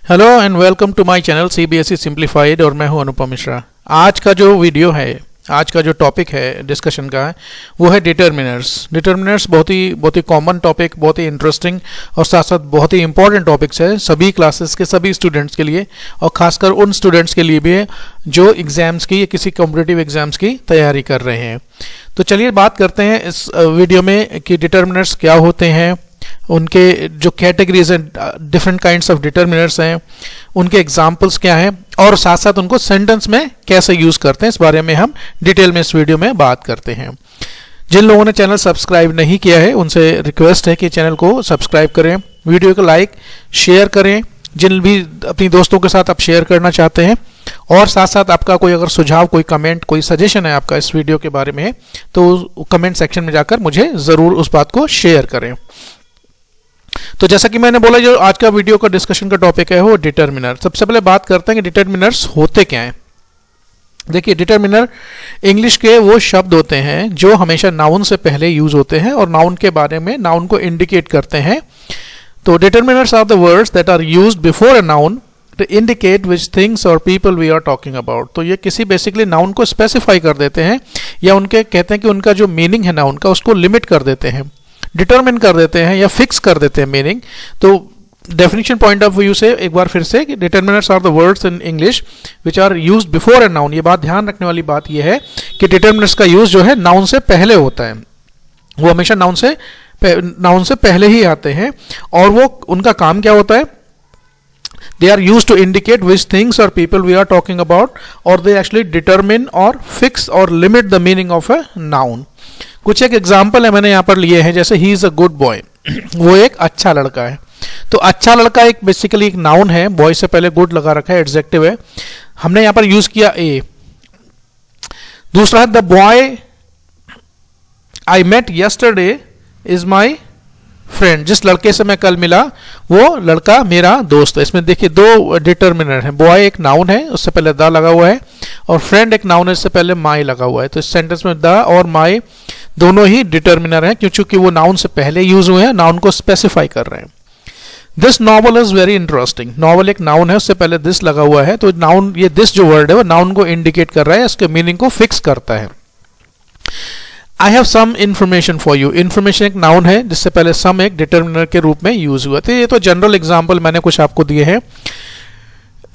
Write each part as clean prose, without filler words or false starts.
Hello and welcome to my channel CBSE simplified और मैं हूं अनुपम मिश्रा। आज का जो वीडियो है, आज का जो टॉपिक है डिस्कशन का है वो है डिटर्मिनर्स। डिटर्मिनर्स बहुत ही कॉमन टॉपिक, बहुत ही इंटरेस्टिंग और साथ साथ बहुत ही इंपॉर्टेंट टॉपिक्स है सभी क्लासेस के सभी स्टूडेंट्स के लिए, और खासकर उन स्टूडेंट्स के लिए भी है जो एग्जाम्स की या किसी कॉम्पिटिटिव एग्जाम्स की तैयारी कर रहे हैं। तो चलिए बात करते हैं इस वीडियो में कि डिटर्मिनर्स क्या होते हैं, उनके जो कैटेगरीज हैं, डिफरेंट काइंड्स ऑफ डिटर्मिनर्स हैं, उनके एग्जांपल्स क्या हैं और साथ साथ उनको सेंटेंस में कैसे यूज करते हैं, इस बारे में हम डिटेल में इस वीडियो में बात करते हैं। जिन लोगों ने चैनल सब्सक्राइब नहीं किया है उनसे रिक्वेस्ट है कि चैनल को सब्सक्राइब करें, वीडियो को लाइक शेयर करें, जिन भी अपनी दोस्तों के साथ आप शेयर करना चाहते हैं, और साथ साथ आपका कोई अगर सुझाव, कोई कमेंट, कोई सजेशन है आपका इस वीडियो के बारे में तो कमेंट सेक्शन में जाकर मुझे ज़रूर उस बात को शेयर करें। तो जैसा कि मैंने बोला, जो आज का वीडियो का डिस्कशन का टॉपिक है वो डिटर्मिनर। सबसे पहले बात करते हैं कि डिटर्मिनर्स होते क्या हैं। देखिए, डिटर्मिनर इंग्लिश के वो शब्द होते हैं जो हमेशा नाउन से पहले यूज होते हैं और नाउन के बारे में, नाउन को इंडिकेट करते हैं। तो determiners are the words that are used before a noun to indicate which things और people we are talking about. तो ये किसी बेसिकली नाउन को स्पेसिफाई कर देते हैं, या उनके कहते हैं कि उनका जो मीनिंग है नाउन का उसको लिमिट कर देते हैं, डिटरमिन कर देते हैं या फिक्स कर देते हैं मीनिंग। तो डेफिनेशन पॉइंट ऑफ व्यू से एक बार फिर से, determiners are the words in English which are used before a noun. ये बात ध्यान रखने वाली बात ये है कि डिटर्मिनर्स का यूज जो है नाउन से पहले होता है, वो हमेशा नाउन से पहले ही आते हैं। और वो उनका काम क्या होता है, they are used to indicate which things or people we are talking about, or they actually determine or fix or limit the meaning of a noun। कुछ एक एग्जाम्पल है मैंने यहाँ पर लिए हैं, जैसे he is a good boy, वो एक अच्छा लड़का है। तो अच्छा लड़का एक बेसिकली एक नाउन है, बॉय से पहले गुड लगा रखा है, एडजेक्टिव है, हमने यहाँ पर यूज किया ए। दूसरा है the boy I met yesterday is my friend, जिस लड़के से मैं कल मिला वो लड़का मेरा दोस्त है। इसमें देखिए दो डिटर्मिनर है, बॉय एक नाउन है उससे पहले द लगा हुआ है, और फ्रेंड एक नाउन है इससे पहले माई लगा हुआ है। तो इस सेंटेंस में द और माई दोनों ही डिटर्मिनर हैं क्योंकि वो नाउन से पहले यूज हुए हैं, नाउन को स्पेसिफाई कर रहे हैं। This novel is very interesting, novel एक नाउन है उससे पहले दिस लगा हुआ है, तो नाउन, ये दिस जो वर्ड है वो नाउन को इंडिकेट कर रहा है, इसके मीनिंग को फिक्स करता है। I have some information for you, information एक नाउन है जिससे पहले सम एक डिटर्मिनर के रूप में यूज हुआ था। ये तो जनरल एग्जाम्पल मैंने कुछ आपको दिए हैं।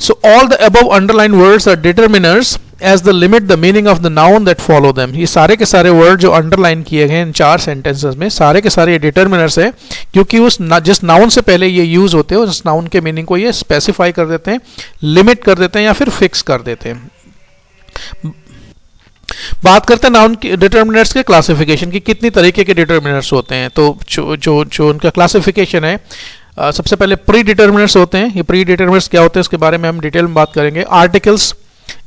So all the above underline words are determiners as the limit the meaning of the noun that follow them. ये सारे के सारे वर्ड जो अंडरलाइन किए गए इन चार सेंटेंसेस में, सारे के सारे डिटर्मिनर्स है क्योंकि जिस नाउन से पहले ये यूज होते हैं उस नाउन के मीनिंग को ये स्पेसिफाई कर देते हैं, लिमिट कर देते हैं या फिर फिक्स कर देते हैं। बात करते हैं नाउन के डिटर्मिनर्स के क्लासिफिकेशन की, कितनी तरीके के डिटर्मिनर्स होते हैं। तो जो उनका क्लासिफिकेशन है, सबसे पहले प्री डिटर्मिनर्स होते हैं। ये प्री डिटर्मिनर्स क्या होते हैं इसके बारे में हम डिटेल में बात करेंगे। आर्टिकल्स,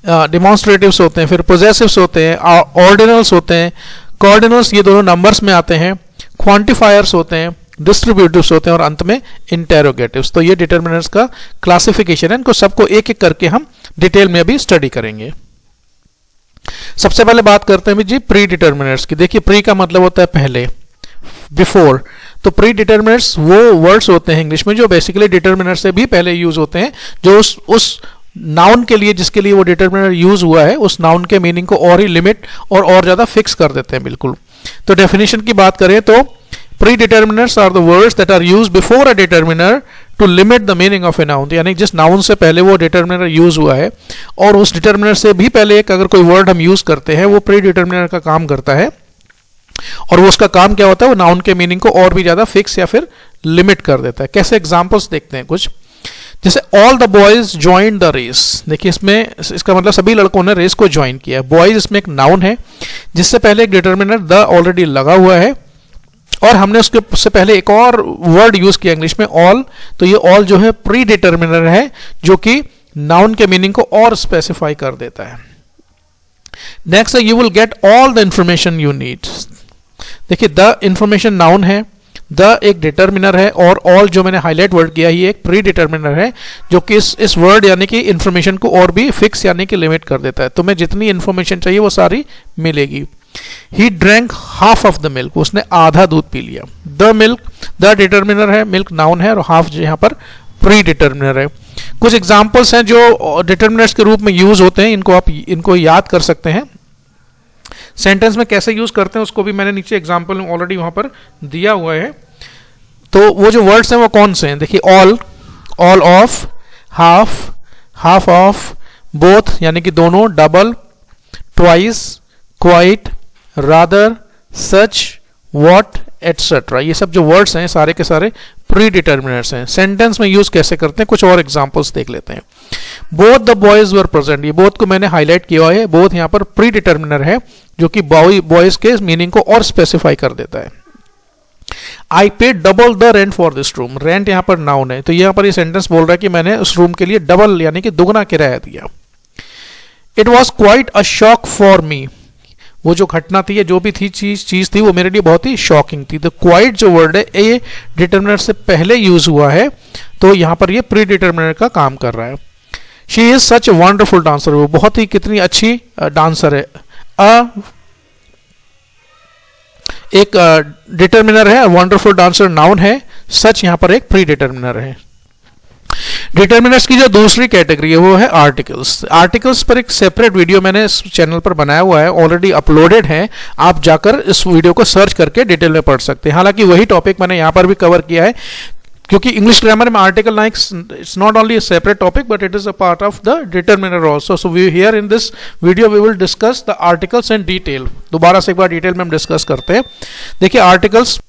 डिमॉन्स्ट्रेटिव्स होते हैं, फिर पोजेसिव्स होते हैं, ऑर्डिनल्स होते हैं, कॉर्डिनल्स ये दोनों नंबर्स में आते हैं, क्वांटिफायर्स होते हैं, डिस्ट्रीब्यूटिव्स होते हैं, और अंत में इंटेरोगेटिव्स। तो ये डिटर्मिनर्स का क्लासिफिकेशन है, इनको सबको एक एक करके हम डिटेल में अभी स्टडी करेंगे। सबसे पहले बात करते हैं जी प्री डिटर्मिनर्स की। देखिए, प्री का मतलब होता है पहले, बिफोर। तो प्री डिटर्मिनर्स वो वर्ड्स होते हैं इंग्लिश में जो बेसिकली डिटर्मिनर से भी पहले यूज होते हैं, जो उस नाउन के लिए जिसके लिए वो डिटर्मिनर यूज हुआ है उस नाउन के मीनिंग को और ही लिमिट और ज्यादा फिक्स कर देते हैं बिल्कुल। तो डेफिनेशन की बात करें तो predeterminers are the words that are used before a determiner to limit the meaning of a noun. यानी जिस नाउन से पहले वो डिटर्मिनर यूज हुआ है और उस डिटर्मिनर से भी पहले एक अगर कोई वर्ड हम यूज करते हैं, वो प्री-डिटर्मिनर का काम करता है। और वो उसका काम क्या होता है, वो नाउन के मीनिंग को और भी ज्यादा फिक्स या फिर लिमिट कर देता है। कैसे, एग्जांपल्स देखते हैं कुछ। जैसे all the boys join the race. देखिए, इसमें इसका मतलब सभी लड़कों ने रेस को ज्वाइन किया है। बॉयज इसमें एक नाउन है जिससे पहले एक डिटर्मिनर द ऑलरेडी लगा हुआ है, और हमने उससे पहले एक और वर्ड यूज किया इंग्लिश में, ऑल। तो ये ऑल जो है प्री डिटर्मिनर है जो कि नाउन के मीनिंग को और स्पेसिफाई कर देता है। नेक्स्ट है you will get all the information you need. देखिए, द इंफॉर्मेशन नाउन है, द एक डिटर्मिनर है, और ऑल जो मैंने हाईलाइट वर्ड किया ये एक प्री डिटर्मिनर है जो कि इस वर्ड यानी कि इंफॉर्मेशन को और भी फिक्स यानी कि लिमिट कर देता है। तुम्हें जितनी इंफॉर्मेशन चाहिए वो सारी मिलेगी। He drank half of the milk, उसने आधा दूध पी लिया। द मिल्क, द डिटर्मिनर है, मिल्क नाउन है, और हाफ जो यहाँ पर प्री डिटर्मिनर है। कुछ एग्जाम्पल्स हैं जो डिटर्मिनर्स के रूप में यूज होते हैं, इनको याद कर सकते हैं। सेंटेंस में कैसे यूज करते हैं उसको भी मैंने नीचे एग्जाम्पल में ऑलरेडी वहां पर दिया हुआ है। तो वो जो वर्ड्स हैं वो कौन से हैं, देखिए all, all of, half, half of, both यानी कि दोनों, double, twice, quite, rather, such, what, etcetera. ये सब जो वर्ड्स हैं सारे के सारे प्री डिटर्मिनर्स हैं। सेंटेंस में यूज कैसे करते हैं, कुछ और एग्जांपल्स देख लेते हैं। Both the boys were present, ये बोथ को मैंने हाईलाइट किया है। बोथ यहाँ पर प्री डिटर्मिनर है जो कि बॉयज के मीनिंग को और स्पेसिफाई कर देता है। आई पे double the rent for this room, rent यहाँ पर नाउन है, तो यहाँ पर ये सेंटेंस बोल रहा है कि मैंने उस रूम के लिए डबल यानी कि दुगना किराया दिया। It was quite a shock for me, वो जो घटना थी, जो भी थी चीज थी, वो मेरे लिए बहुत ही शॉकिंग थी। तो क्वाइट जो वर्ड है ये डिटर्मिनर से पहले यूज हुआ है, तो यहां पर ये प्री डिटर्मिनर का काम कर रहा है। She is such a wonderful dancer, वो बहुत ही कितनी अच्छी डांसर है। एक डिटर्मिनर है, वंडरफुल डांसर नाउन है, सच यहां पर एक प्री डिटर्मिनर है। डिटर्मिनर्स की जो दूसरी कैटेगरी है वो है आर्टिकल्स। आर्टिकल्स पर एक सेपरेट वीडियो मैंने इस चैनल पर बनाया हुआ है, ऑलरेडी अपलोडेड है, आप जाकर इस वीडियो को सर्च करके डिटेल में पढ़ सकते हैं। हालांकि वही टॉपिक मैंने यहां पर भी कवर किया है, क्योंकि इंग्लिश ग्रामर में आर्टिकल ना it's not only a separate topic but it is a part of the determiner also. So we here in this video we will discuss the articles in detail. दोबारा से एक बार detail में हम discuss करते हैं। देखिए articles,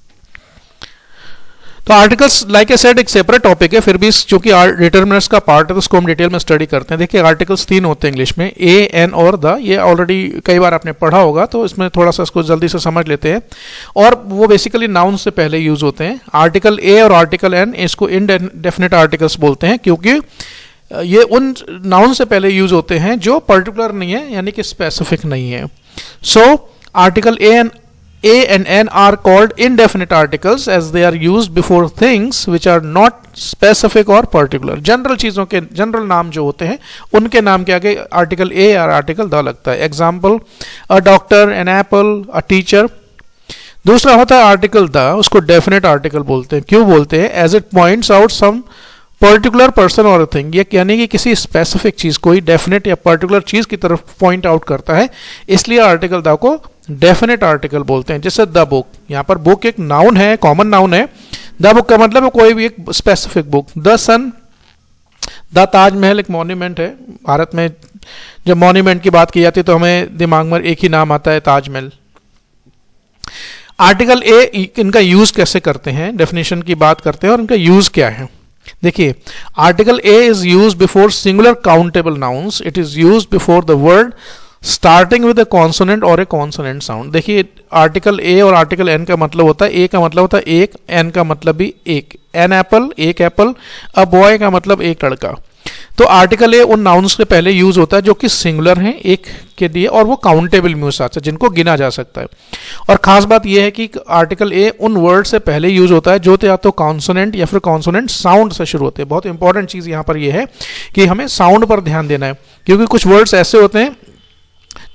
तो articles like a said एक सेपरेट टॉपिक है, फिर भी चूंकि डिटर्मिनर्स का पार्ट है तो उसको हम डिटेल में स्टडी करते हैं। देखिए आर्टिकल्स तीन होते हैं इंग्लिश में, ए, एन और द। ये ऑलरेडी कई बार आपने पढ़ा होगा, तो इसमें थोड़ा सा इसको जल्दी से समझ लेते हैं। और वो बेसिकली नाउन से पहले यूज होते हैं। आर्टिकल ए और आर्टिकल एन, इसको इनडेफिनेट आर्टिकल्स बोलते हैं, क्योंकि ये उन नाउन से पहले यूज होते हैं जो पर्टिकुलर नहीं है, यानी कि स्पेसिफिक नहीं है। So article A and N are called indefinite articles as they are used before things which are not specific or particular. General चीजों के जनरल नाम जो होते हैं उनके नाम के आगे आर्टिकल ए और आर्टिकल द लगता है। Example, a doctor, an apple, a teacher. दूसरा होता है आर्टिकल द, उसको डेफिनेट आर्टिकल बोलते हैं। क्यों बोलते हैं? As it points out some particular person और थिंग, ये यानी कि किसी स्पेसिफिक चीज, कोई डेफिनेट या पर्टिकुलर चीज की तरफ पॉइंट आउट करता है, इसलिए आर्टिकल द को डेफिनेट आर्टिकल बोलते हैं। जैसे द बुक, यहाँ पर बुक एक नाउन है, कॉमन नाउन है। द बुक का मतलब है कोई भी एक specific book. The sun, the Taj Mahal एक मॉन्यूमेंट है। भारत में जब मॉन्यूमेंट की बात की जाती है तो हमें दिमाग में एक ही नाम आता है, ताजमहल। आर्टिकल ए, इनका यूज कैसे करते हैं, डेफिनेशन की बात करते हैं और इनका यूज क्या है। देखिए article a is use before singular countable nouns, it is use before the word starting with a consonant और ए कॉन्सोनेंट साउंड। देखिए आर्टिकल ए और आर्टिकल एन का मतलब होता है, ए का मतलब होता है एक, एन का मतलब भी एक। एन एप्पल, एक एप्पल। अ बॉय का मतलब एक लड़का। तो आर्टिकल ए उन नाउन्स के पहले यूज होता है जो कि सिंगुलर हैं, एक के लिए, और वो काउंटेबल में होता है, जिनको गिना जा सकता है। और खास बात यह है कि आर्टिकल ए उन वर्ड से पहले यूज होता है जो या तो कॉन्सोनेंट या फिर कॉन्सोनेंट साउंड से शुरू होते हैं। बहुत इंपॉर्टेंट चीज यहां पर यह है कि हमें साउंड पर ध्यान देना है, क्योंकि कुछ वर्ड्स ऐसे होते हैं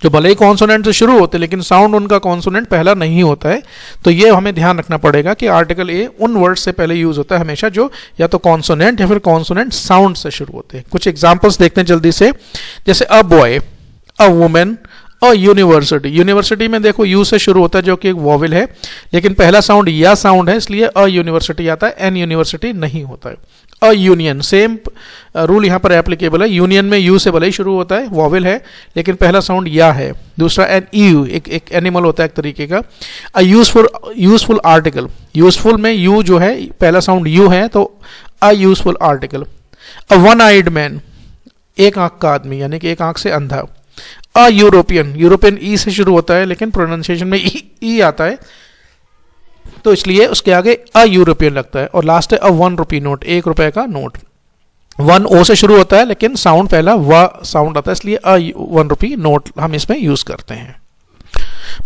जो भले ही कॉन्सोनेंट से शुरू होते हैं लेकिन साउंड उनका कॉन्सोनेंट पहला नहीं होता है। तो ये हमें ध्यान रखना पड़ेगा कि आर्टिकल ए उन वर्ड से पहले यूज होता है हमेशा जो या तो कॉन्सोनेंट या फिर कॉन्सोनेंट साउंड से शुरू होते हैं। कुछ एग्जांपल्स देखते हैं जल्दी से। जैसे a boy, a women, a university. University में देखो यू से शुरू होता है जो कि एक वॉवेल है, लेकिन पहला साउंड या साउंड है, इसलिए अ यूनिवर्सिटी आता है, एन यूनिवर्सिटी नहीं होता है। अ यूनियन, सेम रूल यहाँ पर एप्लीकेबल है। यूनियन में यू से भले ही शुरू होता है, वॉवेल है, लेकिन पहला साउंड या है। दूसरा एन ईयू, एक एनिमल होता है एक तरीके का। अ यूजफुल आर्टिकल, यूजफुल में यू जो है पहला साउंड यू है, तो a useful article. A one eyed man, एक आंख का आदमी, यानी कि एक आंख से अंधा। अ यूरोपियन, यूरोपियन ई से शुरू होता है लेकिन प्रोनाउंसिएशन में ई आता है, तो इसलिए उसके आगे अ यूरोपियन लगता है। और लास्ट है अ 1 रुपी नोट, 1 रुपए का नोट। 1 ओ से शुरू होता है लेकिन साउंड पहला व साउंड आता है, इसलिए अ 1 रुपी नोट हम इसमें यूज करते हैं।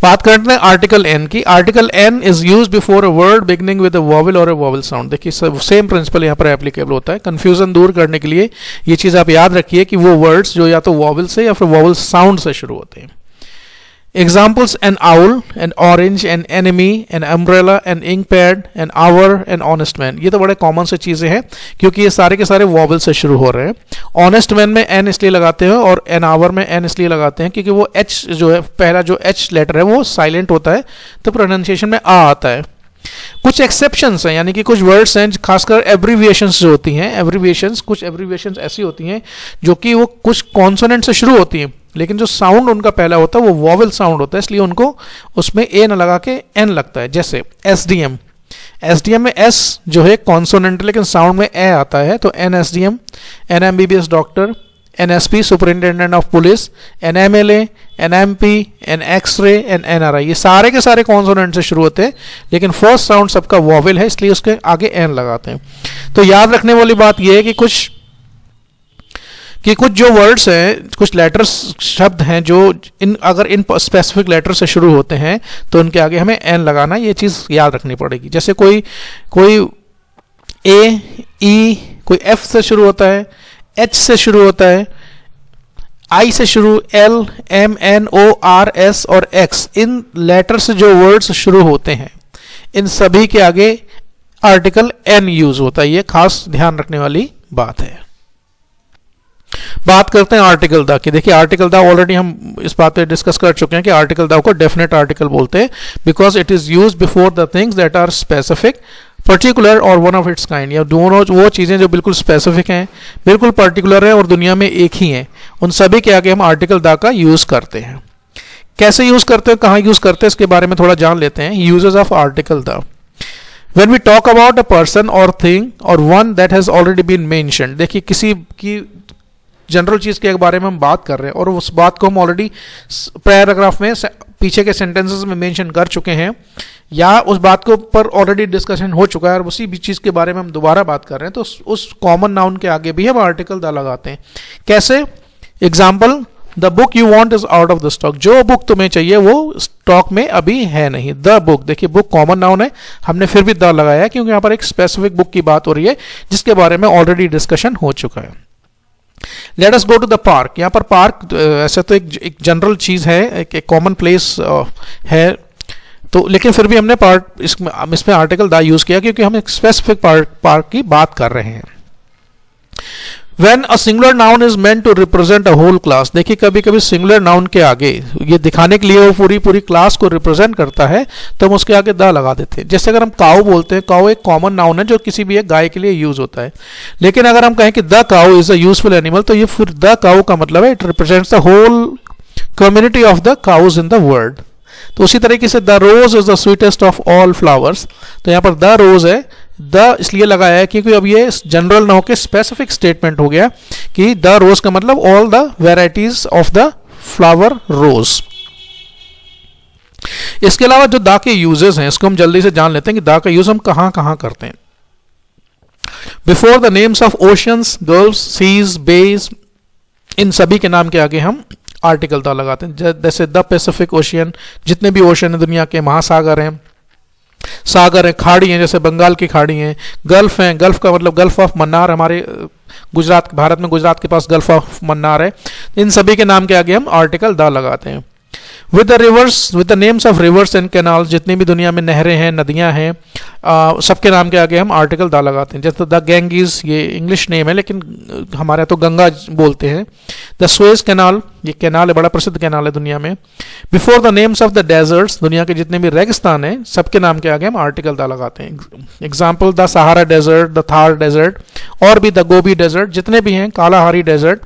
बात करते हैं आर्टिकल एन की। Article an is use before a word beginning with a vowel और अ वॉवेल साउंड। देखिए सेम प्रिंसिपल यहाँ पर एप्लीकेबल होता है। कंफ्यूजन दूर करने के लिए ये चीज आप याद रखिए कि वो वर्ड्स जो या तो वॉवेल से या फिर वॉवेल साउंड से शुरू होते हैं। Examples an owl, an orange, an enemy, an umbrella, an ink pad, an hour, an honest man. ये तो बड़े कॉमन से चीज़ें हैं क्योंकि ये सारे के सारे वॉवल से शुरू हो रहे हैं। ऑनेस्ट मैन में एन इसलिए लगाते हैं और एन आवर में एन इसलिए लगाते हैं क्योंकि वो एच जो है, पहला जो एच लेटर है वो साइलेंट होता है, तो प्रोनाउंसिएशन में आ आता है। कुछ एक्सेप्शंस हैं, यानी कि कुछ वर्ड्स हैं, खासकर एब्रीविएशंस जो होती हैं, एब्रीविएशंस, कुछ एब्रीविएशंस ऐसी होती हैं जो कि वो कुछ कॉन्सोनेंट से शुरू होती हैं, लेकिन जो साउंड उनका पहला होता है वो वॉवेल साउंड होता है, इसलिए उनको उसमें ए न लगा के एन लगता है। जैसे एसडीएम, एसडीएम में एस जो है कॉन्सोनेंट लेकिन साउंड में ए आता है, तो an SDM, an MBBS doctor, an SP superintendent of police, an MLA, an MP, an x-ray, an NRI, ये सारे के सारे कॉन्सोनेंट से शुरू होते हैं, लेकिन फर्स्ट साउंड सबका वॉवेल है, इसलिए उसके आगे एन लगाते हैं। तो याद रखने वाली बात यह है कि कुछ जो वर्ड्स हैं, कुछ लेटर्स शब्द हैं जो अगर इन स्पेसिफिक लेटर से शुरू होते हैं तो उनके आगे हमें एन लगाना, ये चीज़ याद रखनी पड़ेगी। जैसे कोई ए, ई, कोई एफ से शुरू होता है, एच से शुरू होता है, आई से शुरू, L, M, N, O, R, S और एक्स, इन लेटर से जो वर्ड्स शुरू होते हैं इन सभी के आगे आर्टिकल एन यूज होता है। ये खास ध्यान रखने वाली बात है। बात करते हैं आर्टिकल द की। देखिए आर्टिकल द ऑलरेडी हम इस बात पे डिस्कस कर चुके हैं कि आर्टिकल द को डेफिनेट आर्टिकल बोलते हैं because it is used before the things that are specific, particular और वन ऑफ इट्स काइंड। या दोनों वो चीज़ें जो बिल्कुल स्पेसिफिक हैं, बिल्कुल पर्टिकुलर हैं और दुनिया में एक ही हैं, उन सभी के आगे हम आर्टिकल द का यूज़ करते हैं। कैसे यूज़ करते हैं, कहाँ यूज़ करते हैं, इसके बारे में थोड़ा जान लेते हैं। Uses of article the. When we talk about a person or thing or one that has already been mentioned, देखिए किसी की जनरल चीज़ के बारे में हम बात कर रहे हैं और उस बात को हम ऑलरेडी पैराग्राफ में पीछे के सेंटेंसेस में मेंशन कर चुके हैं, या उस बात को पर ऑलरेडी डिस्कशन हो चुका है और उसी भी चीज़ के बारे में हम दोबारा बात कर रहे हैं, तो उस कॉमन नाउन के आगे भी हम आर्टिकल द लगाते हैं। कैसे? Example, the book you want is out of the stock. जो बुक तुम्हें चाहिए वो स्टॉक में अभी है नहीं। द बुक, देखिए बुक कॉमन नाउन है, हमने फिर भी द लगाया है क्योंकि यहाँ पर एक स्पेसिफिक बुक की बात हो रही है जिसके बारे में ऑलरेडी डिस्कशन हो चुका है। Let us go to the park. यहाँ पर पार्क ऐसे तो एक जनरल चीज़ है, एक कॉमन प्लेस है, तो लेकिन फिर भी हमने इसमें आर्टिकल द यूज़ किया क्योंकि हम एक स्पेसिफिक पार्क की बात कर रहे हैं। When a singular noun is meant to represent a whole class, देखिए कभी कभी सिंगुलर नाउन के आगे ये दिखाने के लिए वो पूरी क्लास को रिप्रेजेंट करता है तो हम उसके आगे द लगा देते हैं। जैसे अगर हम काऊ बोलते हैं, काऊ एक कॉमन नाउन है जो किसी भी एक गाय के लिए यूज होता है, लेकिन अगर हम कहें कि the cow is a useful animal तो ये फिर द काऊ का मतलब है it represents the whole community of the cows in the world. तो उसी तरीके से the rose is the sweetest of all flowers, तो यहाँ पर द रोज है, द इसलिए लगाया है क्योंकि अब ये जनरल ना होकर स्पेसिफिक स्टेटमेंट हो गया कि द रोज का मतलब all the varieties of the flower rose. इसके अलावा जो द के यूजेस हैं इसको हम जल्दी से जान लेते हैं कि द का यूज हम कहां कहां करते हैं। Before the names of oceans, gulfs, seas, bays, इन सभी के नाम के आगे हम आर्टिकल द लगाते हैं। जैसे द पैसिफिक ओशियन, जितने भी ओशन है दुनिया के, महासागर हैं, सागर है, खाड़ी हैं जैसे बंगाल की खाड़ी हैं, गल्फ हैं, गल्फ का मतलब गल्फ ऑफ मन्नार, हमारे गुजरात, भारत में गुजरात के पास गल्फ ऑफ मन्नार है। इन सभी के नाम के आगे हम आर्टिकल द लगाते हैं। With the reverse, with the names of reverse and canal, जितनी भी दुनिया में नहरें हैं, नदियां हैं, सबके नाम के आगे हम आर्टिकल द लगाते हैं। जैसे द गैंगीज, ये इंग्लिश नेम है लेकिन हमारे यहाँ तो गंगा बोलते हैं। द सुएज कैनाल, ये कैनाल है, बड़ा प्रसिद्ध कैनाल है दुनिया में। Before the names of the deserts, दुनिया के जितने भी रेगिस्तान हैं सबके नाम के आगे हम आर्टिकल द लगाते हैं। Example, the Sahara desert, the Thar desert और भी द गोबी डेजर्ट, जितने भी हैं, कालाहारी डेजर्ट,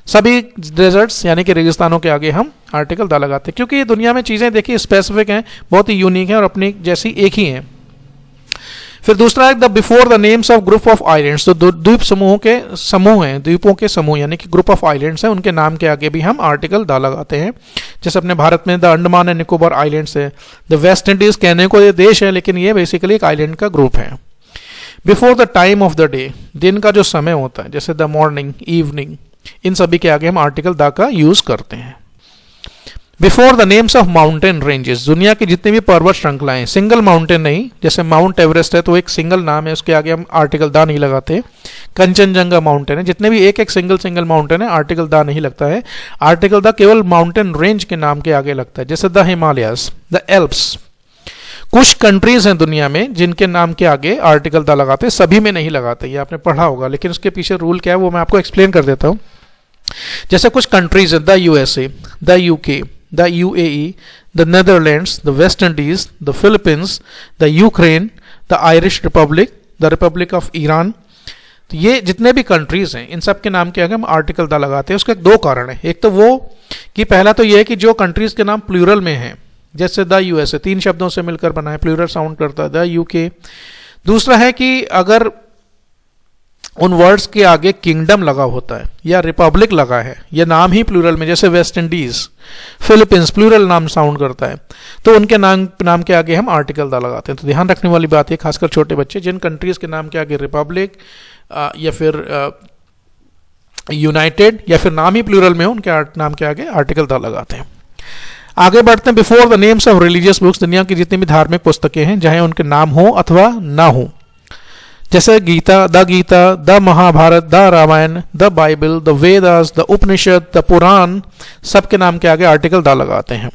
सभी डेजर्ट्स यानी कि रेगिस्तानों के आगे हम आर्टिकल द लगाते हैं क्योंकि दुनिया में चीज़ें देखिए स्पेसिफिक हैं, बहुत ही यूनिक हैं और अपनी जैसी एक ही हैं। फिर दूसरा है the before the names of group of islands, तो द्वीप समूहों के समूह हैं, द्वीपों के समूह यानी कि ग्रुप ऑफ आइलैंड्स हैं, उनके नाम के आगे भी हम आर्टिकल द लगाते हैं। जैसे अपने भारत में the Andaman and Nicobar islands है, द वेस्ट इंडीज कहने को ये देश है लेकिन ये बेसिकली एक आइलैंड का ग्रुप है। Before the time of the day, दिन का जो समय होता है, जैसे द मॉर्निंग, इवनिंग, इन सभी के आगे हम आर्टिकल द का यूज करते हैं। Before the names of mountain ranges, दुनिया की जितनी भी पर्वत श्रृंखलाएं, सिंगल माउंटेन नहीं, जैसे माउंट एवरेस्ट है तो एक सिंगल नाम है, उसके आगे हम आर्टिकल दा नहीं लगाते। कंचनजंगा माउंटेन है, जितने भी एक एक सिंगल माउंटेन है आर्टिकल दा नहीं लगता है। आर्टिकल दा केवल माउंटेन रेंज के नाम के आगे लगता है, जैसे द हिमालयास, द एल्प्स। कुछ कंट्रीज हैं दुनिया में जिनके नाम के आगे आर्टिकल दा लगाते हैं, सभी में नहीं लगाते, ये आपने पढ़ा होगा, लेकिन उसके पीछे रूल क्या है वो मैं आपको एक्सप्लेन कर देता हूँ। जैसे कुछ कंट्रीज हैं, the USA, the UK, the UAE, the Netherlands, the West Indies, the Philippines, the Ukraine, the Irish Republic, the Republic of Iran. तो ये जितने भी कंट्रीज हैं इन सब के नाम के आगे हम आर्टिकल दा लगाते हैं। उसके दो कारण है, एक तो वो कि पहला तो ये है कि जो कंट्रीज के नाम प्लूरल में हैं, जैसे द यूएसए 3 शब्दों से मिलकर बना है, प्लूरल साउंड करता है, द यूके। दूसरा है कि अगर उन वर्ड्स के आगे किंगडम लगा होता है या रिपब्लिक लगा है, ये नाम ही प्लूरल में, जैसे वेस्ट इंडीज, फिलीपींस, प्लूरल नाम साउंड करता है, तो उनके नाम के आगे हम आर्टिकल दा लगाते हैं। तो ध्यान रखने वाली बात है, खासकर छोटे बच्चे, जिन कंट्रीज के नाम के आगे रिपब्लिक या फिर यूनाइटेड या फिर नाम ही प्लूरल में हो, उनके नाम के आगे आर्टिकल दा लगाते हैं। आगे बढ़ते हैं। Before the names of religious books, दुनिया की जितनी भी धार्मिक पुस्तकें हैं चाहे उनके नाम हो अथवा ना हो, जैसे Gita, the Mahabharata, the Ramayana, the Bible, the Vedas, the Upanishad, the Puran, सबके नाम के आगे आर्टिकल दा लगाते हैं।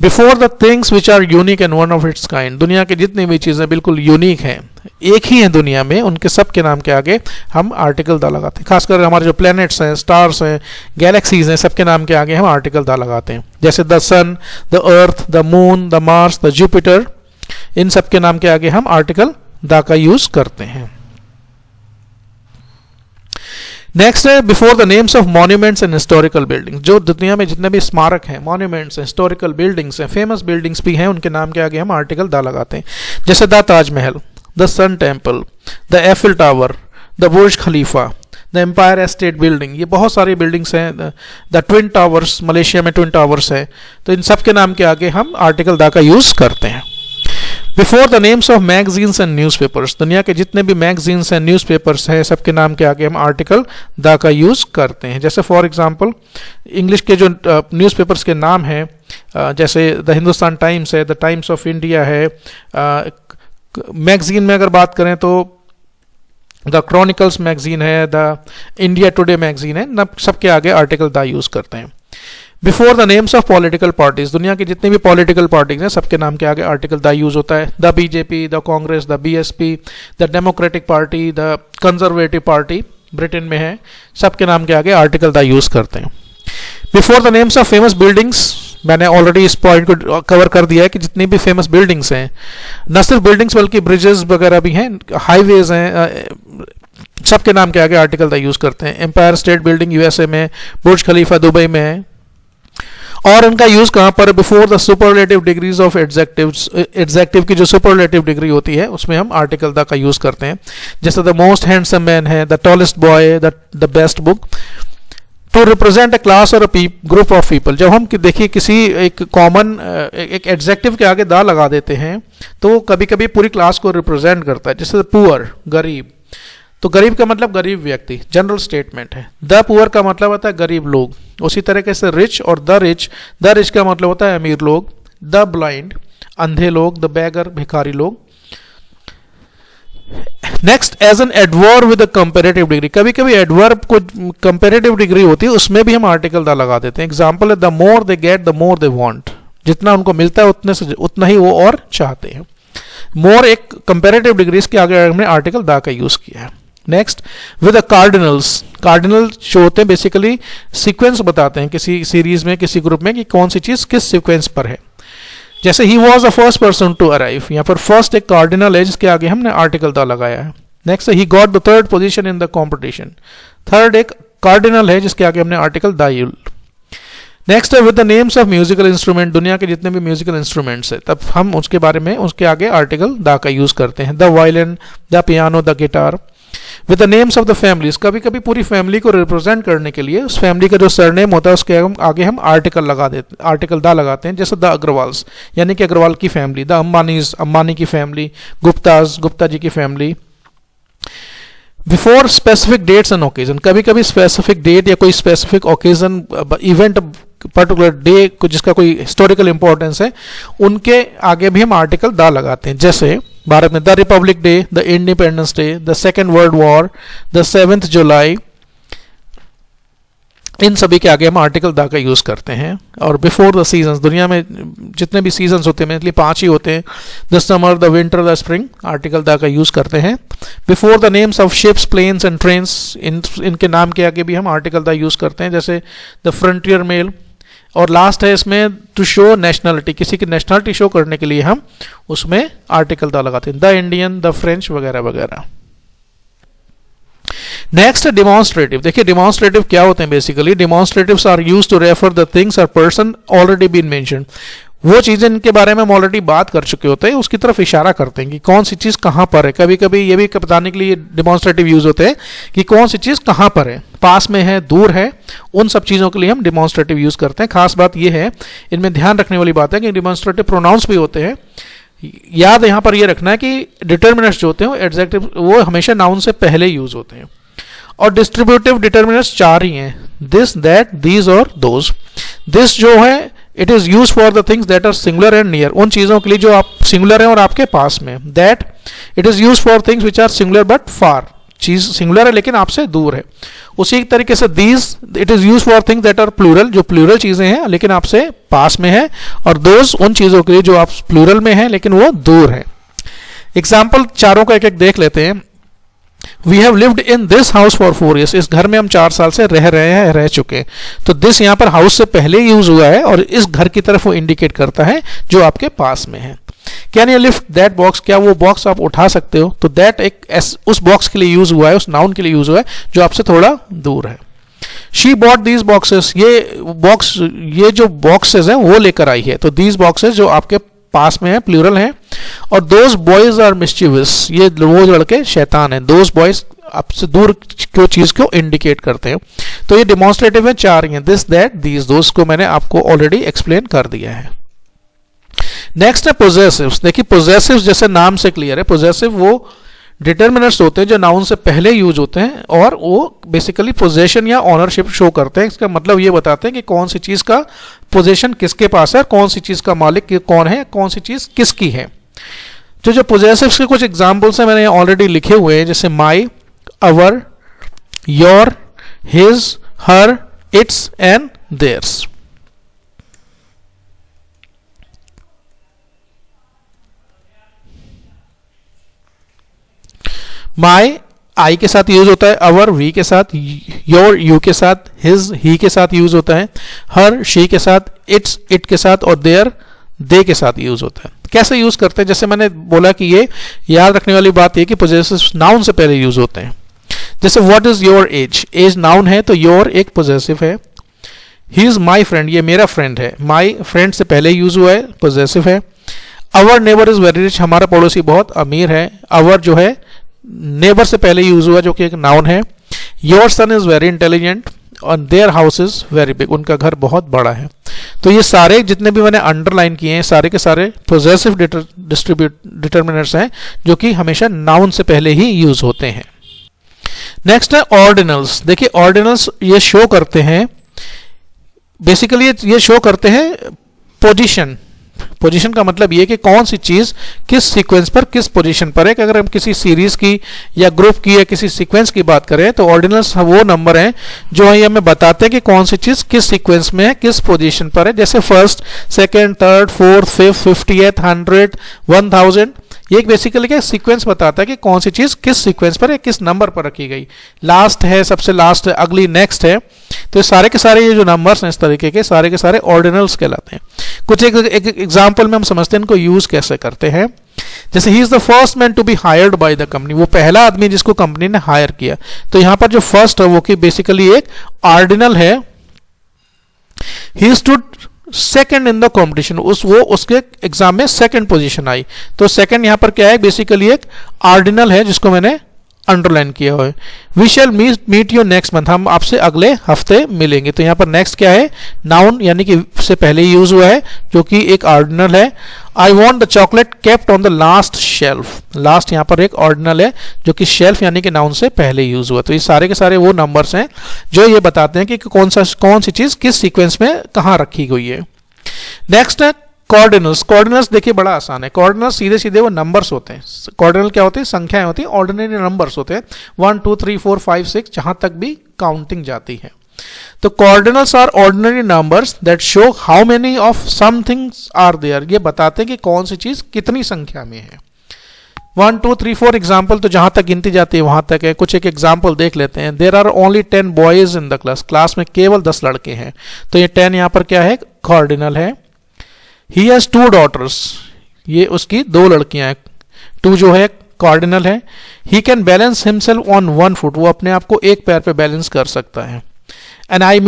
Before the things which are unique and one of its kind, दुनिया की जितनी भी चीजें बिल्कुल यूनिक हैं, एक ही है दुनिया में, उनके सब के नाम के आगे हम आर्टिकल दा लगाते हैं। खासकर हमारे जो प्लैनेट्स हैं, स्टार्स हैं, गैलेक्सीज हैं, सबके नाम के आगे हम आर्टिकल दा लगाते हैं। जैसे the sun, the earth, the moon, the Mars, the Jupiter, इन सब के नाम के आगे हम आर्टिकल दा का यूज करते हैं। नेक्स्ट है before the names of monuments and historical building, जो दुनिया में जितने भी स्मारक हैं, मॉन्यूमेंट्स हैं, हिस्टोरिकल बिल्डिंग्स हैं, फेमस बिल्डिंग्स भी हैं, उनके नाम के आगे हम आर्टिकल दा लगाते हैं। जैसे the Taj Mahal, the sun temple, the Eiffel tower, the Burj Khalifa, the empire state building, ये बहुत सारी बिल्डिंग्स हैं। द ट्विन टावर्स, मलेशिया में ट्विन टावर्स हैं, तो इन सब के नाम के आगे हम आर्टिकल दा का यूज करते हैं। Before the names of magazines and newspapers, दुनिया के जितने भी मैगजीन्स एंड न्यूज़पेपर्स हैं सबके नाम के आगे हम आर्टिकल दा का यूज करते हैं। जैसे फॉर एग्जांपल इंग्लिश के जो न्यूज़पेपर्स के नाम हैं, जैसे द हिंदुस्तान टाइम्स है, द टाइम्स ऑफ इंडिया है। मैगजीन में अगर बात करें तो द क्रॉनिकल्स मैगजीन है, द इंडिया टुडे मैगजीन है, सबके आगे आर्टिकल दा यूज करते हैं। Before the names of political parties, दुनिया की जितनी भी पॉलिटिकल पार्टीज हैं सबके नाम के आगे आर्टिकल दा यूज होता है। The BJP, the Congress, the BSP, the democratic party, the conservative party Britain में है, सबके नाम के आगे आर्टिकल दा यूज करते हैं। Before the names of famous buildings, मैंने ऑलरेडी इस पॉइंट को कवर कर दिया है कि जितनी भी फेमस बिल्डिंग्स हैं, न सिर्फ बिल्डिंग्स बल्कि ब्रिजेस वगैरह भी हैं, हाईवेज हैं, सबके नाम के आगे आर्टिकल दा यूज करते हैं। एम्पायर स्टेट बिल्डिंग यूएसए में, बुर्ज खलीफा दुबई में है। और इनका यूज कहां पर? Before the superlative degrees of adjectives, adjective की जो सुपरलेटिव डिग्री होती है उसमें हम आर्टिकल दा का यूज करते हैं। जैसे द मोस्ट हैंडसम मैन है, the tallest boy, the best book. To represent a class और अ ग्रुप ऑफ पीपल, जब हम देखिए किसी एक कॉमन एक एडजेक्टिव के आगे दा लगा देते हैं तो कभी कभी पूरी क्लास को रिप्रेजेंट करता है। जैसे पुअर, गरीब, तो गरीब का मतलब गरीब व्यक्ति, जनरल स्टेटमेंट है। द पुअर का मतलब होता है गरीब लोग। उसी तरीके से रिच और द रिच का मतलब होता है अमीर लोग। द ब्लाइंड, अंधे लोग। द बैगर, भिखारी लोग। Next, as an adverb with comparative degree, कभी कभी एडवर्ब को कंपेरेटिव डिग्री होती है उसमें भी हम आर्टिकल दा लगा देते हैं। एग्जाम्पल है the more they get the more they want, जितना उनको मिलता है उतने से उतना ही वो और चाहते हैं। मोर एक कंपेरेटिव डिग्री, इसके आगे हमने आर्टिकल दा का यूज किया है। नेक्स्ट, विद कार्डिनल्स, कार्डिनल जो होते हैं बेसिकली सीक्वेंस बताते हैं किसी सीरीज में, किसी ग्रुप में कि कौन सी चीज किस सीक्वेंस पर है। जैसे he was the first person to arrive, यहाँ पर फर्स्ट एक कार्डिनल है जिसके आगे हमने आर्टिकल दा लगाया है। Next, he got the third position in the competition, third एक कार्डिनल है जिसके आगे हमने आर्टिकल दा यूज। नेक्स्ट है with the names of musical instrument, दुनिया के जितने भी म्यूजिकल इंस्ट्रूमेंट्स है तब हम उसके बारे में उसके आगे आर्टिकल दा का यूज करते हैं। The violin, the piano, the guitar. With the names of the families, कभी कभी पूरी फैमिली को रिप्रेजेंट करने के लिए उस फैमिली का जो सरनेम होता है उसके आगे हम आर्टिकल लगा देते, आर्टिकल दा लगाते हैं। जैसे द अग्रवाल्स, यानी कि अग्रवाल की फैमिली। द अंबानीज, अंबानी की फैमिली। गुप्ताज, गुप्ता जी की फैमिली। Before specific dates and occasion, कभी कभी स्पेसिफिक डेट या कोई specific occasion event particular day जिसका कोई हिस्टोरिकल इंपॉर्टेंस है, उनके आगे भी हम आर्टिकल द लगाते हैं। जैसे भारत में the Republic day, the independence day, the second world war, the 7th जुलाई, इन सभी के आगे हम आर्टिकल द का यूज करते हैं। और बिफोर द सीजन, दुनिया में जितने भी सीजन्स होते हैं मेनली 5 ही होते हैं, the summer, the winter, the spring, article the का यूज करते हैं। Before the names of ships, planes and trains, इनके नाम के आगे भी हम आर्टिकल द यूज करते हैं, जैसे द फ्रंटियर मेल। और लास्ट है इसमें टू शो नेशनलिटी, किसी की नेशनलिटी शो करने के लिए हम उसमें आर्टिकल द लगाते हैं, द इंडियन, द फ्रेंच वगैरह वगैरह। नेक्स्ट है डिमॉन्स्ट्रेटिव। देखिए डिमॉन्स्ट्रेटिव क्या होते हैं basically, demonstratives are used to refer the things और पर्सन ऑलरेडी बीन मेंशन्ड। वो चीजें इनके बारे में हम ऑलरेडी बात कर चुके होते हैं, उसकी तरफ इशारा करते हैं कि कौन सी चीज कहां पर है। कभी कभी ये भी बताने के लिए डिमॉन्स्ट्रेटिव यूज होते हैं कि कौन सी चीज कहां पर है, पास में है, दूर है, उन सब चीजों के लिए हम डिमॉन्स्ट्रेटिव यूज करते हैं। खास बात यह है, इनमें ध्यान रखने वाली बात है कि डिमॉन्स्ट्रेटिव प्रोनाउंस भी होते हैं। याद यहां पर यह रखना है कि डिटर्मिनर्स जो होते हैं एडजेक्टिव वो हमेशा नाउन से पहले यूज होते हैं। और डिस्ट्रीब्यूटिव डिटर्मिनर्स 4 ही हैं, दिस, दैट, दीज और दोज। दिस जो है it is use for the things that are singular and near, उन चीजों के लिए जो आप सिंगुलर है और आपके पास में। That it is use for things which are singular but far, चीज सिंगुलर है लेकिन आपसे दूर है। उसी तरीके से these it is use for things that are plural, जो प्लूरल चीजें हैं लेकिन आपसे पास में है। और दोज उन चीजों के लिए जो आप प्लूरल में है लेकिन वो दूर है। एग्जाम्पल चारों का एक एक देख लेते हैं। We have lived in this house for 4 years. इस घर में हम 4 साल से रह रहे हैं, रह चुके हैं। तो दिस यहाँ पर हाउस से पहले यूज हुआ है और इस घर की तरफ वो इंडिकेट करता है जो आपके पास में है। Can you lift that box, क्या वो बॉक्स आप उठा सकते हो? तो दैट एक उस बॉक्स के लिए यूज हुआ है, उस नाउन के लिए यूज हुआ है जो आपसे थोड़ा दूर है। शी बॉट दीज बॉक्सेस, ये जो बॉक्सेस हैं वो लेकर आई है। तो दीज बॉक्सेस जो आपके पास में है, प्लूरल है। और दोज बॉयज आर मिस्चिवस, ये वो लड़के शैतान हैं। दोज बॉयज आपसे दूर को चीज को इंडिकेट करते हैं। तो ये डिमॉन्स्ट्रेटिव में 4 ही हैं, दिस, दैट, दीज, दोज को मैंने आपको ऑलरेडी एक्सप्लेन कर दिया है। नेक्स्ट है पोजेसिव्स। देखिए पोजेसिव्स जैसे नाम से क्लियर है, पोजेसिव वो डिटर्मिनर्स होते हैं जो नाउन से पहले यूज होते हैं और वो बेसिकली पोजेशन या ऑनरशिप शो करते हैं। इसका मतलब ये बताते हैं कि कौन सी चीज का पोजेशन किसके पास है, कौन सी चीज का मालिक कौन है, कौन सी चीज किसकी है। तो जो पोजेसिव्स के कुछ एग्जांपल्स हैं मैंने ऑलरेडी लिखे हुए हैं, जैसे my, our, your, his, her, its and theirs. My I के साथ यूज होता है, अवर वी के साथ, योर यू के साथ, हिज ही के साथ यूज होता है, हर शी के साथ, इट्स इट के साथ और देयर दे के साथ यूज होता है। कैसे यूज करते हैं? जैसे मैंने बोला कि ये याद रखने वाली बात ये कि पोजेसिव्स नाउन से पहले यूज होते हैं। जैसे what is your age, age noun है तो योर एक पोजेसिव है। ही इज माई फ्रेंड, ये मेरा फ्रेंड है, माई फ्रेंड से पहले यूज हुआ है, पोजेसिव है। अवर नेबर इज वेरी रिच, हमारा पड़ोसी बहुत अमीर है, अवर जो है नेबर से पहले यूज हुआ जो कि एक नाउन है। Your son is very intelligent और their house is very big, उनका घर बहुत बड़ा है। तो ये सारे जितने भी मैंने अंडरलाइन किए हैं सारे के सारे पोजेसिव डिटर्मिनर्स हैं जो कि हमेशा नाउन से पहले ही यूज होते हैं। नेक्स्ट है ऑर्डिनल्स। देखिए ऑर्डिनल्स ये शो करते हैं, बेसिकली ये शो करते हैं पोजीशन। पोजीशन का मतलब ये कि कौन सी चीज किस सीक्वेंस पर किस पोजीशन पर है। कि अगर हम किसी सीरीज की या ग्रुप की या किसी सीक्वेंस की बात करें तो ऑर्डिनल्स वो नंबर हैं जो हमें बताते हैं कि कौन सी चीज किस सीक्वेंस में है, किस पोजीशन पर है। जैसे first, second, third, fourth, fifth, 50th, 100, 1000, ये बेसिकली क्या सीक्वेंस बताता है कि कौन सी चीज किस सीक्वेंस पर है, किस नंबर पर रखी गई। लास्ट है, सबसे लास्ट है, अगली नेक्स्ट है। तो सारे के सारे ये जो नंबर्स हैं इस तरीके के सारे ऑर्डिनल्स कहलाते हैं। कुछ एक एग्जांपल में हम समझते हैं इनको यूज कैसे करते हैं। जैसे he is the first man to be hired by the company, वो पहला आदमी जिसको कंपनी ने हायर किया। तो यहां पर जो फर्स्ट है वो कि बेसिकली एक ऑर्डिनल है। He stood second in the competition, वो उसके एग्जाम में सेकंड पोजीशन आई। तो सेकंड यहां पर क्या है, बेसिकली एक ऑर्डिनल है जिसको मैंने अंडरलाइन किया हुआ है। We shall meet you next month, हम आपसे अगले हफ्ते मिलेंगे। तो यहाँ पर नेक्स्ट क्या है, नाउन यानी कि से पहले यूज हुआ है जो कि एक ऑर्डिनल है। I want the chocolate kept on the last shelf, last यहाँ पर एक ऑर्डिनल है जो कि शेल्फ यानी कि नाउन से पहले यूज हुआ। तो ये सारे के सारे वो नंबर्स हैं जो ये बताते हैं कि कौन सी चीज किस सीक्वेंस में कहाँ रखी गई है। नेक्स्ट है कॉर्डिनल्स। कॉर्डिनल्स देखिए बड़ा आसान है। कॉर्डिनल्स सीधे सीधे वो नंबर्स होते हैं। कॉर्डिनल क्या होते हैं, संख्याएं होती हैं, ऑर्डिनरी नंबर्स होते हैं 1 2 3 4 5 6 जहां तक भी काउंटिंग जाती है। तो cardinals are ordinary numbers that show how many of some things are there, ये बताते हैं कि कौन सी चीज कितनी संख्या में है। 1 2 3 4 एग्जाम्पल तो जहां तक गिनती जाती है वहां तक है। कुछ एक एग्जाम्पल देख लेते हैं। There are only 10 boys in the class, class में केवल 10 लड़के हैं। तो ये 10 यहां पर क्या है, कॉर्डिनल है। He has 2 daughters, ये उसकी 2 लड़कियां हैं। 2 जो है कॉर्डिनल है। He can balance himself on 1 foot, वो अपने आप को एक पैर पे बैलेंस कर सकता है। And I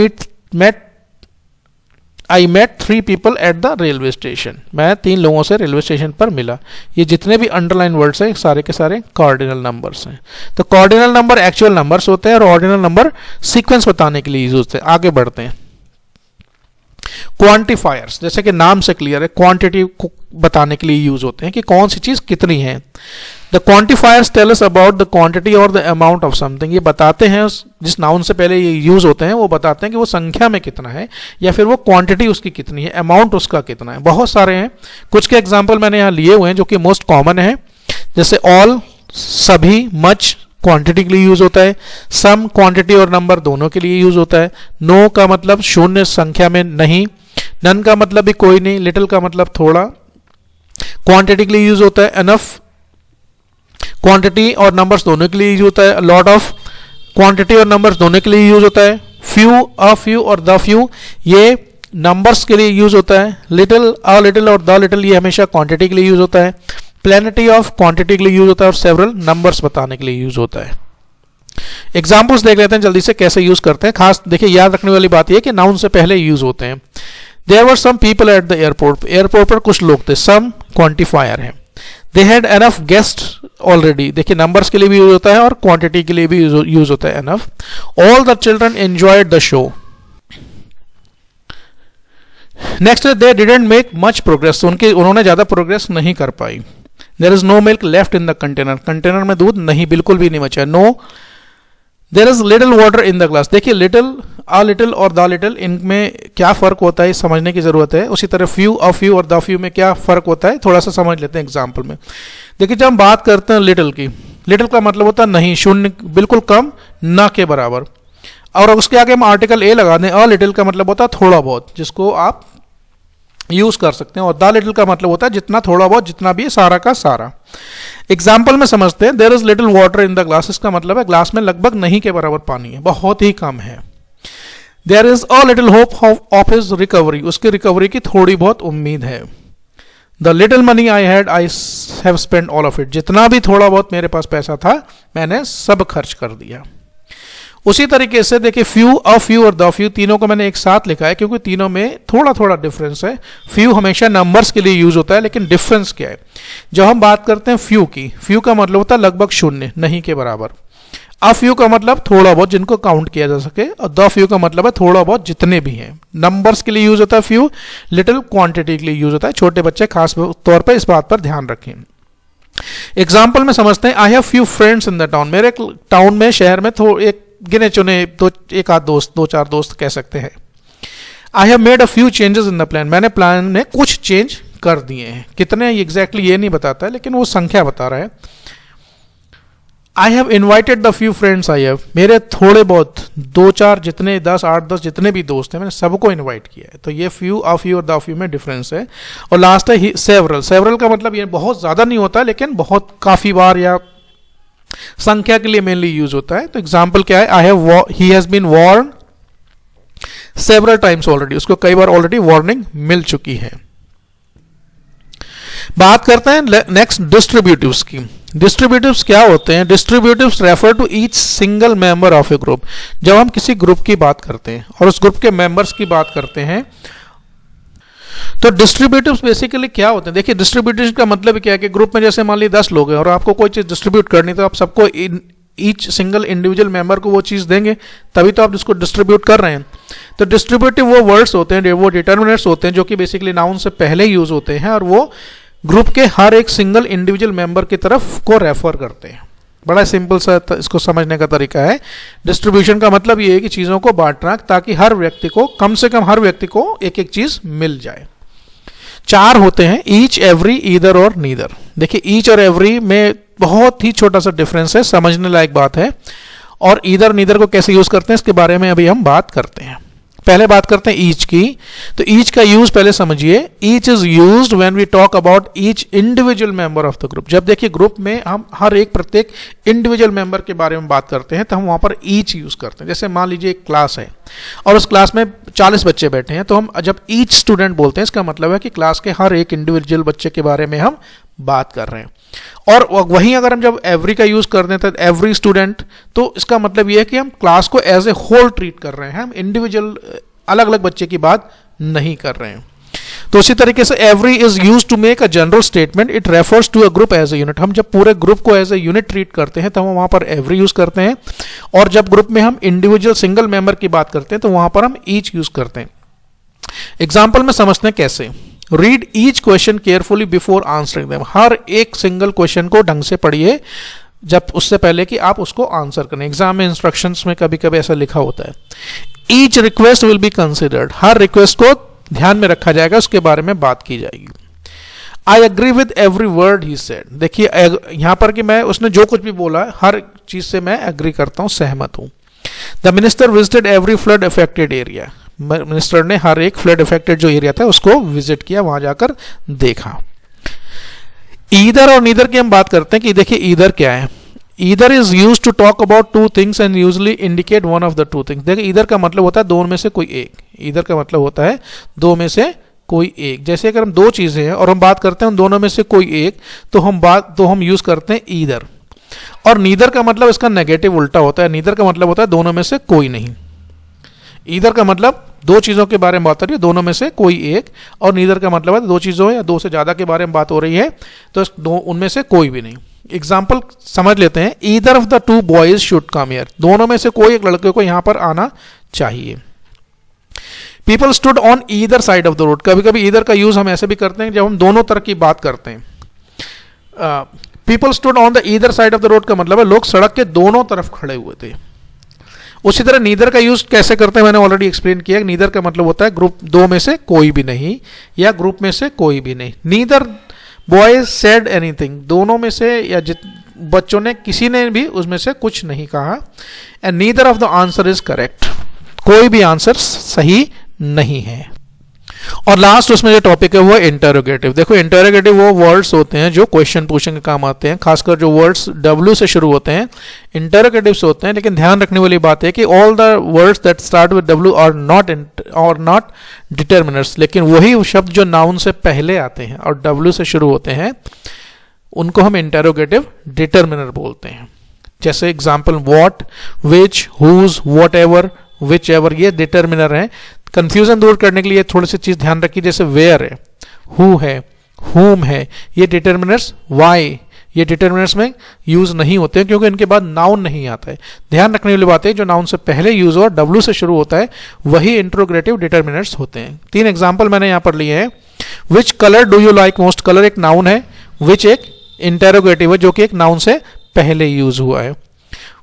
met 3 people at the railway station, मैं 3 लोगों से रेलवे स्टेशन पर मिला। ये जितने भी अंडरलाइन वर्ड्स हैं सारे के सारे कॉर्डिनल नंबर्स हैं। तो कॉर्डिनल नंबर एक्चुअल नंबर्स होते हैं और ऑर्डिनल नंबर सीक्वेंस बताने के लिए यूज होते हैं। आगे बढ़ते हैं। क्वांटिफायर्स, जैसे कि नाम से क्लियर है, क्वांटिटी को बताने के लिए यूज होते हैं कि कौन सी चीज कितनी है। The quantifiers tell us about the quantity और द अमाउंट ऑफ समथिंग, ये बताते हैं जिस नाउन से पहले ये यूज होते हैं वो बताते हैं कि वो संख्या में कितना है या फिर वो क्वांटिटी उसकी कितनी है, अमाउंट उसका कितना है। बहुत सारे हैं, कुछ के एग्जाम्पल मैंने यहाँ लिए हुए हैं जो कि मोस्ट कॉमन है, जैसे ऑल, सभी, मच क्वांटिटी के लिए यूज होता है। सम क्वांटिटी और नंबर दोनों के लिए यूज होता है। नो का मतलब शून्य, संख्या में नहीं। नन का मतलब भी कोई नहीं। लिटिल का मतलब थोड़ा। क्वांटिटी के लिए यूज होता है एनफ, क्वांटिटी और नंबर्स दोनों के लिए यूज होता है। लॉट ऑफ, क्वांटिटी और नंबर्स दोनों के लिए यूज होता है। फ्यू, अ फ्यू और द फ्यू, ये नंबर्स के लिए यूज होता है। लिटिल, अ लिटिल और द लिटिल, ये हमेशा क्वांटिटी के लिए यूज होता है। प्लेनिटी ऑफ, क्वांटिटी के लिए यूज होता है। और सेवरल, नंबर्स बताने के लिए यूज होता है। एग्जाम्पल्स देख लेते हैं जल्दी से कैसे यूज करते हैं। खास देखिए याद रखने वाली बात यह कि नाउन से पहले यूज होते हैं। There were some people at the airport, airport पर कुछ लोग थे। सम क्वांटिफायर है। They had enough guest already, देखिए नंबर्स के लिए भी यूज होता है और क्वांटिटी के लिए भी यूज होता है enough. All the children enjoyed the show. Next, they didn't make much progress, उन्होंने ज्यादा प्रोग्रेस नहीं कर पाई। There is no milk left in the container, container में दूध नहीं, बिल्कुल भी नहीं बचा। No, there is little water in the glass. देखिए लिटिल, अ लिटिल और द लिटिल, इनमें क्या फर्क होता है समझने की जरूरत है। उसी तरह फ्यू, अ फ्यू और द फ्यू में क्या फर्क होता है थोड़ा सा समझ लेते हैं एग्जाम्पल में। देखिए जब हम बात करते हैं लिटिल की, लिटिल का मतलब होता है नहीं, शून्य, बिल्कुल कम, ना के बराबर। और उसके आगे हम आर्टिकल ए लगा दें, अ लिटिल का मतलब होता है थोड़ा बहुत, जिसको आप यूज कर सकते हैं। और द लिटिल का मतलब होता है जितना, थोड़ा बहुत, जितना भी, सारा का सारा। एग्जाम्पल में समझते हैं। There is little water in the glass, इसका मतलब है ग्लास में लगभग नहीं के बराबर पानी है, बहुत ही कम है। There is a little hope of his recovery, उसकी रिकवरी की थोड़ी बहुत उम्मीद है। The little money I had I have spent all of it, जितना भी थोड़ा बहुत मेरे पास पैसा था मैंने सब खर्च कर दिया। उसी तरीके से देखिए फ्यू, अ फ्यू और द फ्यू, तीनों को मैंने एक साथ लिखा है क्योंकि तीनों में थोड़ा थोड़ा डिफरेंस है। फ्यू हमेशा नंबर्स के लिए यूज होता है, लेकिन डिफरेंस क्या है, जब हम बात करते हैं फ्यू की, फ्यू का मतलब होता है लगभग शून्य, नहीं के बराबर। अ फ्यू का मतलब थोड़ा बहुत, जिनको काउंट किया जा सके। और द फ्यू का मतलब है थोड़ा बहुत, जितने भी हैं। नंबर्स के लिए यूज होता है फ्यू, लिटिल क्वांटिटी के लिए यूज होता है। छोटे बच्चे खास तौर पर इस बात पर ध्यान रखें। एग्जाम्पल में समझते हैं। I have few friends in the town, मेरे टाउन में, शहर में एक गिने चुने एक आध दोस्त, 2-4 दोस्त कह सकते हैं। I have made a few changes in the plan, मैंने प्लान में कुछ चेंज कर दिए हैं। कितने एग्जैक्टली ये नहीं बताता है, लेकिन वो संख्या बता रहा है। I have invited the few friends I have, मेरे थोड़े बहुत 2-4 जितने 10, 8-10 जितने भी दोस्त हैं मैंने सबको इन्वाइट किया है। तो ये फ्यू, अ फ्यू और द फ्यू में डिफरेंस है। और लास्ट है सेवरल। सेवरल का मतलब ये बहुत ज्यादा नहीं होता, लेकिन बहुत काफी बार या संख्या के लिए मेनली यूज होता है। तो एग्जाम्पल क्या है, I have, he has been warn several times already, उसको कई बार ऑलरेडी वार्निंग मिल चुकी है। बात करते हैं नेक्स्ट डिस्ट्रीब्यूटिव्स की। डिस्ट्रीब्यूटिव्स क्या होते हैं? Distributives refer to each single member of a group. जब हम किसी ग्रुप की बात करते हैं और उस ग्रुप के मेंबर्स की बात करते हैं तो डिस्ट्रीब्यूटिव्स बेसिकली क्या होते हैं? देखिए डिस्ट्रीब्यूटिव का मतलब क्या है कि ग्रुप में जैसे मान लीजिए 10 लोग हैं और आपको कोई चीज डिस्ट्रीब्यूट करनी, तो आप सबको ईच सिंगल इंडिविजुअल मेंबर को वो चीज़ देंगे, तभी तो आप इसको डिस्ट्रीब्यूट कर रहे हैं। तो डिस्ट्रीब्यूटिव वो वर्ड्स होते हैं, वो डिटर्मिनर्स होते हैं जो कि बेसिकली नाउन से पहले यूज होते हैं और वो ग्रुप के हर एक सिंगल इंडिविजुअल मेंबर की तरफ को रेफर करते हैं। बड़ा सिंपल सा इसको समझने का तरीका है। डिस्ट्रीब्यूशन का मतलब ये है कि चीज़ों को बांटना, ताकि हर व्यक्ति को, कम से कम हर व्यक्ति को एक एक चीज़ मिल जाए। 4 होते हैं, ईच, एवरी, ईदर और नीदर। देखिए ईच और एवरी में बहुत ही छोटा सा डिफरेंस है, समझने लायक बात है। और ईदर नीदर को कैसे यूज करते हैं इसके बारे में अभी हम बात करते हैं। पहले बात करते हैं ईच की। तो ईच का यूज पहले समझिए। Each is used when we talk about each individual member of the group. जब देखिए ग्रुप में हम हर एक प्रत्येक इंडिविजुअल मेंबर के बारे में बात करते हैं तो हम वहां पर ईच यूज करते हैं। जैसे मान लीजिए एक क्लास है और उस क्लास में 40 बच्चे बैठे हैं, तो हम जब ईच स्टूडेंट बोलते हैं इसका मतलब है कि क्लास के हर एक इंडिविजुअल बच्चे के बारे में हम बात कर रहे हैं। और वहीं अगर हम जब एवरी का यूज कर दें तो एवरी स्टूडेंट, तो इसका मतलब यह है कि हम क्लास को एज ए होल ट्रीट कर रहे हैं, हम इंडिविजुअल अलग अलग बच्चे की बात नहीं कर रहे हैं। तो उसी तरीके से every is use to make a general statement, it refers to a group as a unit. हम जब पूरे ग्रुप को एज ए यूनिट ट्रीट करते हैं तो हम वहां पर एवरी यूज करते हैं, और जब ग्रुप में हम इंडिविजुअल सिंगल मेंबर की बात करते हैं तो वहां पर हम ईच यूज करते हैं। एग्जाम्पल में समझते हैं कैसे। Read each question carefully before answering them. हर एक सिंगल क्वेश्चन को ढंग से पढ़िए जब उससे पहले कि आप उसको आंसर करें। एग्जाम में इंस्ट्रक्शंस में कभी कभी ऐसा लिखा होता है। Each request will be considered. Her request को ध्यान में रखा जाएगा, उसके बारे में बात की जाएगी। I agree with every word he said. देखिए यहां पर कि मैं उसने जो कुछ भी बोला हर चीज से मैं एग्री करता हूं, सहमत हूं। The minister visited every flood affected area. Minister ने हर एक फ्लड अफेक्टेड जो एरिया था उसको विजिट किया, वहां जाकर देखा। ईदर और नीदर की हम बात करते हैं कि देखिए ईदर क्या है। Either is used to talk about two things and usually indicate one of the two things. देखिए ईदर का मतलब होता है दो में से कोई एक। ईदर का मतलब होता है दो में से कोई एक। जैसे अगर हम दो चीजें हैं और हम बात करते हैं उन दोनों में से कोई एक, तो हम यूज करते हैं ईदर। और नीदर का मतलब इसका नेगेटिव उल्टा होता है। नीदर का मतलब होता है दोनों में से कोई नहीं। ईदर का मतलब दो चीजों के बारे में बात हो रही है, दोनों में से कोई एक। और नीदर का मतलब है दो चीजों या दो से ज्यादा के बारे में बात हो रही है तो उनमें से कोई भी नहीं। एग्जाम्पल समझ लेते हैं। Either of the to boys should come here. दोनों में से कोई एक लड़के को यहां पर आना चाहिए। People stood on either side of the road. कभी कभी ईदर का यूज हम ऐसे भी करते हैं जब हम दोनों तरफ की बात करते हैं। People stood on the either side of the road का मतलब है लोग सड़क के दोनों तरफ खड़े हुए थे। उसी तरह नीदर का यूज कैसे करते हैं मैंने ऑलरेडी एक्सप्लेन किया। नीदर का मतलब होता है ग्रुप दो में से कोई भी नहीं या ग्रुप में से कोई भी नहीं। Neither boys said anything. दोनों में से या बच्चों ने किसी ने भी उसमें से कुछ नहीं कहा। And neither of the answer is correct. कोई भी आंसर सही नहीं है। और लास्ट उसमें जो टॉपिक है वो है इंटरोगेटिव। देखो इंटरोगेटिव वो वर्ड्स होते हैं जो क्वेश्चन पूछने के काम आते हैं, खासकर जो वर्ड्स W से शुरू होते हैं इंटरोगेटिव से होते हैं। लेकिन ध्यान रखने वाली बात है कि all the words that start with W are not determiners. लेकिन वही शब्द जो नाउन से पहले आते हैं और W से शुरू होते हैं उनको हम इंटरोगेटिव डिटर्मिनर बोलते हैं। जैसे example what, which, whose, whatever, whichever, ये डिटर्मिनर है। कंफ्यूजन दूर करने के लिए थोड़ी सी चीज ध्यान रखिए। जैसे वेयर है, हु है, हुम है, ये डिटर्मिनर्स, वाई, ये डिटर्मिनर्स में यूज नहीं होते हैं क्योंकि इनके बाद नाउन नहीं आता है। ध्यान रखने वाली बात है जो नाउन से पहले यूज हो और W से शुरू होता है वही इंट्रोगेटिव डिटर्मिनर्स होते हैं। 3 एग्जाम्पल मैंने यहां पर लिए हैं। Which colour do you like most. Colour एक नाउन है, विच एक इंटेरोगेटिव है जो कि एक नाउन से पहले यूज हुआ है।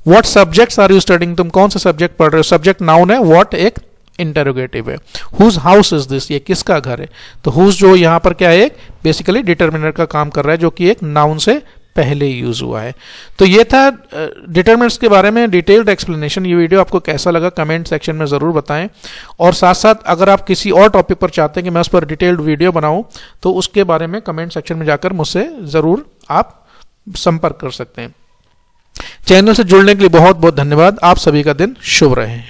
What subjects are you studying. तुम कौन सा सब्जेक्ट पढ़ रहे हो। सब्जेक्ट नाउन है, व्हाट एक इंटरोगेटिव है। हुज हाउस इज दिस, ये किसका घर है। तो हुज जो यहां पर क्या है एक बेसिकली डिटर्मिनर का काम कर रहा है जो कि एक नाउन से पहले यूज हुआ है। तो ये था डिटर्मिनर्स के बारे में डिटेल्ड एक्सप्लेनेशन। ये वीडियो आपको कैसा लगा कमेंट सेक्शन में ज़रूर बताएं। और साथ साथ अगर आप किसी और टॉपिक पर चाहते हैं कि मैं उस पर डिटेल्ड वीडियो बनाऊं तो उसके बारे में कमेंट सेक्शन में जाकर मुझसे ज़रूर आप संपर्क कर सकते हैं। चैनल से जुड़ने के लिए बहुत बहुत धन्यवाद। आप सभी का दिन शुभ रहे।